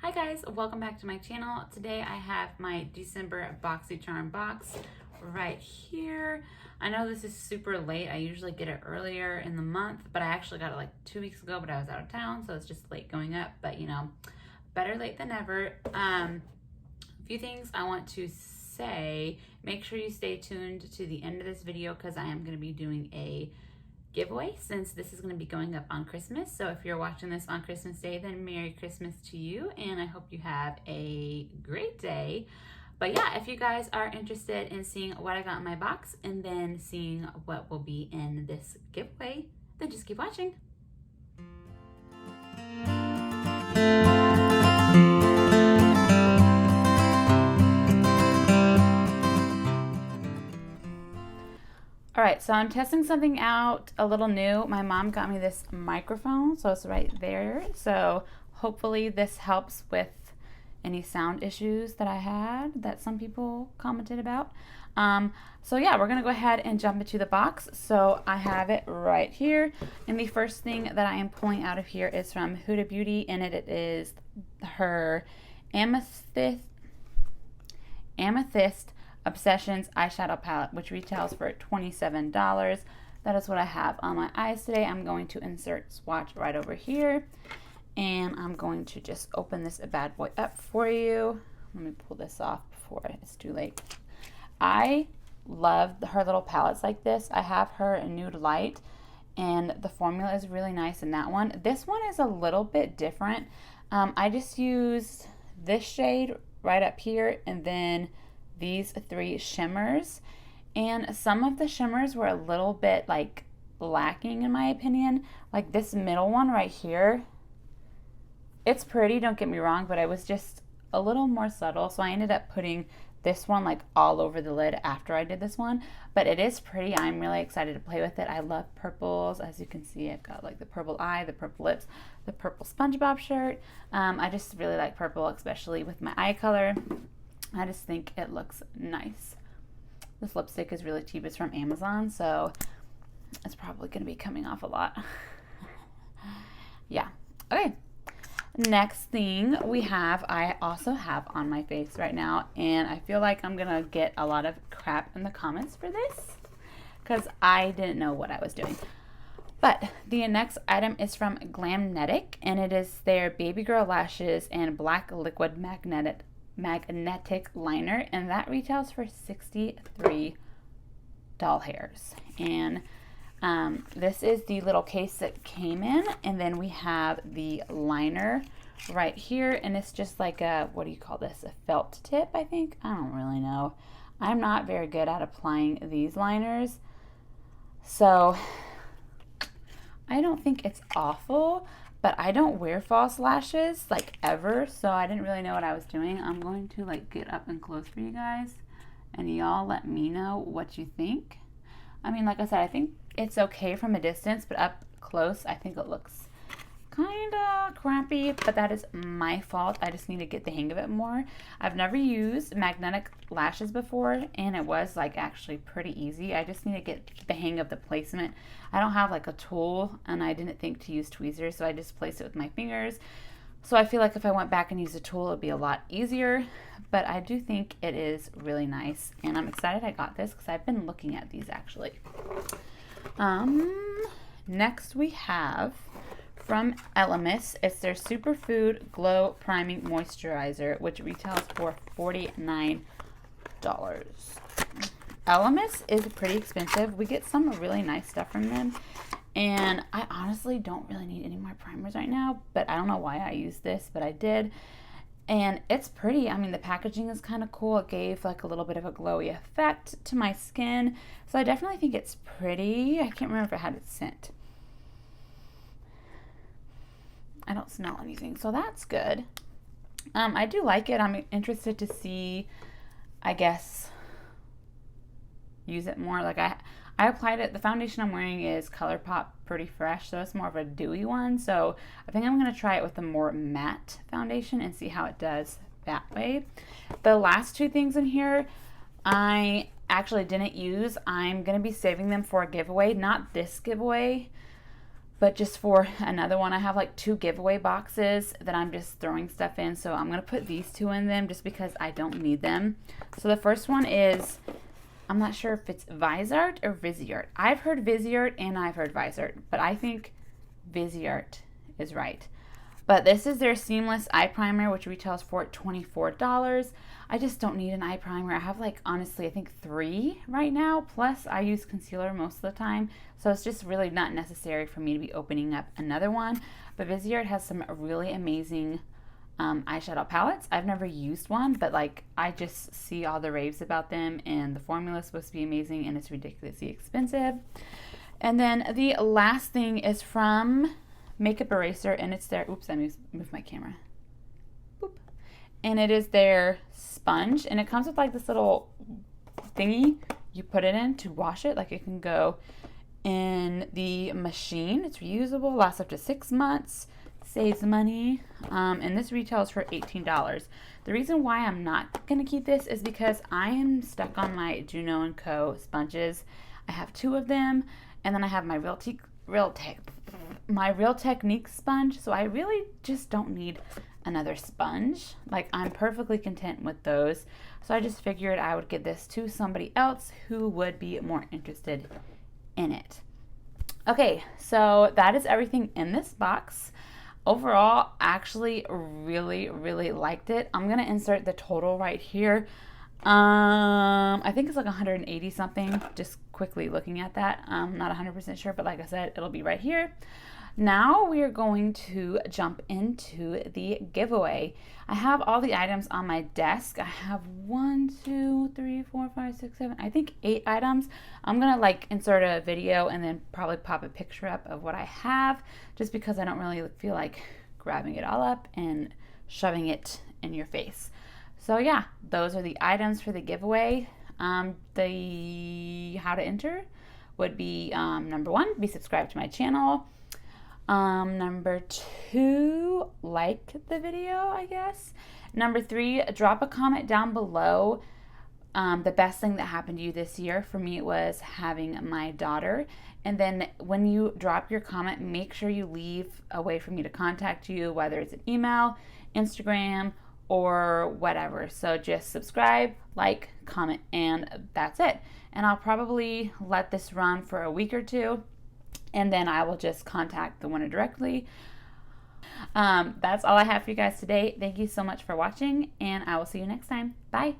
Hi guys, welcome back to my channel. Today I have my December Boxycharm box right here. I know this is super late. I usually get it earlier in the month, but I actually got it like 2 weeks ago, but I was out of town, so it's just late going up, but you know, better late than never. A few things I want to say. Make sure you stay tuned to the end of this video because I am going to be doing a giveaway since this is going to be going up on Christmas. So if you're watching this on Christmas Day, then Merry Christmas to you, and I hope you have a great day. But yeah, if you guys are interested in seeing what I got in my box and then seeing what will be in this giveaway, then just keep watching. All right, so I'm testing something out a little new. My mom got me this microphone, so it's right there. So hopefully this helps with any sound issues that I had that some people commented about. So yeah, we're gonna go ahead and jump into the box. So I have it right here. And the first thing that I am pulling out of here is from Huda Beauty, and it is her Amethyst Obsessions eyeshadow palette, which retails for $27. That is what I have on my eyes today. I'm going to insert swatch right over here, and I'm going to just open this bad boy up for you. Let me pull this off before it's too late. I love her little palettes like this. I have her Nude Light, and the formula is really nice in that one. This one is a little bit different. I just used this shade right up here, and then these three shimmers, and some of the shimmers were a little bit like lacking in my opinion. Like this middle one right here, it's pretty, don't get me wrong, but it was just a little more subtle, so I ended up putting this one like all over the lid after I did this one. But it is pretty. I'm really excited to play with it. I love purples. As you can see, I've got like the purple eye, the purple lips, the purple SpongeBob shirt. I just really like purple, especially with my eye color. I just think it looks nice. This lipstick is really cheap. It's from Amazon, so it's probably going to be coming off a lot. Yeah. Okay. Next thing we have, I also have on my face right now, and I feel like I'm going to get a lot of crap in the comments for this because I didn't know what I was doing. But the next item is from Glamnetic, and it is their Babygirl lashes and black liquid magnetic liner, and that retails for 63 doll hairs. And this is the little case that came in, and then we have the liner right here, and it's just like a, what do you call this, a felt tip, I think. I don't really know. I'm not very good at applying these liners, so I don't think it's awful. But I don't wear false lashes like ever, so I didn't really know what I was doing. I'm going to like get up and close for you guys, and y'all let me know what you think. I mean, like I said, I think it's okay from a distance, but up close, I think it looks kind of crappy, but that is my fault. I just need to get the hang of it more. I've never used magnetic lashes before, and it was like actually pretty easy. I just need to get the hang of the placement. I don't have like a tool, and I didn't think to use tweezers, so I just placed it with my fingers. So I feel like if I went back and used a tool, it'd be a lot easier, but I do think it is really nice, and I'm excited I got this because I've been looking at these actually. Next we have from Elemis, it's their Superfood Glow Priming Moisturizer, which retails for $49. Elemis is pretty expensive. We get some really nice stuff from them, and I honestly don't really need any more primers right now, but I don't know why I used this, but I did, and it's pretty. I mean, the packaging is kind of cool. It gave like a little bit of a glowy effect to my skin, so I definitely think it's pretty. I can't remember if it had its scent. I don't smell anything, so that's good. I do like it. I'm interested to see, I guess, use it more. Like I applied it. The foundation I'm wearing is ColourPop Pretty Fresh, so it's more of a dewy one. So I think I'm going to try it with a more matte foundation and see how it does that way. The last two things in here I actually didn't use. I'm going to be saving them for a giveaway. Not this giveaway, But just for another one, I have like 2 giveaway boxes that I'm just throwing stuff in. So I'm going to put these 2 in them just because I don't need them. So the first one is, I'm not sure if it's Viseart or Viseart. I've heard Viseart and I've heard Viseart, but I think Viseart is right. But this is their seamless eye primer, which retails for $24. I just don't need an eye primer. I have like, honestly, I think 3 right now. Plus I use concealer most of the time. So it's just really not necessary for me to be opening up another one. But Viseart has some really amazing eyeshadow palettes. I've never used one, but like I just see all the raves about them, and the formula is supposed to be amazing, and it's ridiculously expensive. And then the last thing is from Makeup Eraser, and it's their, oops, I moved my camera. Boop. And it is their sponge, and it comes with like this little thingy you put it in to wash it. Like it can go in the machine. It's reusable, lasts up to 6 months, saves money, and this retails for $18. The reason why I'm not going to keep this is because I am stuck on my Juno & Co. sponges. I have 2 of them, and then I have my Real Technique sponge, so I really just don't need another sponge. Like, I'm perfectly content with those, so I just figured I would give this to somebody else who would be more interested in it. Okay, so that is everything in this box. Overall, actually really liked it. I'm gonna insert the total right here. I think it's like 180 something, just quickly looking at that. I'm not 100% sure, but like I said, it'll be right here. Now we are going to jump into the giveaway. I have all the items on my desk. I have 1, 2, 3, 4, 5, 6, 7, I think 8 items. I'm gonna like insert a video and then probably pop a picture up of what I have, just because I don't really feel like grabbing it all up and shoving it in your face. So yeah, those are the items for the giveaway. The how to enter would be number 1, be subscribed to my channel. Number 2, like the video, I guess. Number 3, drop a comment down below. The best thing that happened to you this year. For me, it was having my daughter. And then when you drop your comment, make sure you leave a way for me to contact you, whether it's an email, Instagram, or whatever. So just subscribe, like, comment, and that's it. And I'll probably let this run for a week or 2, and then I will just contact the winner directly. That's all I have for you guys today. Thank you so much for watching, and I will see you next time. Bye.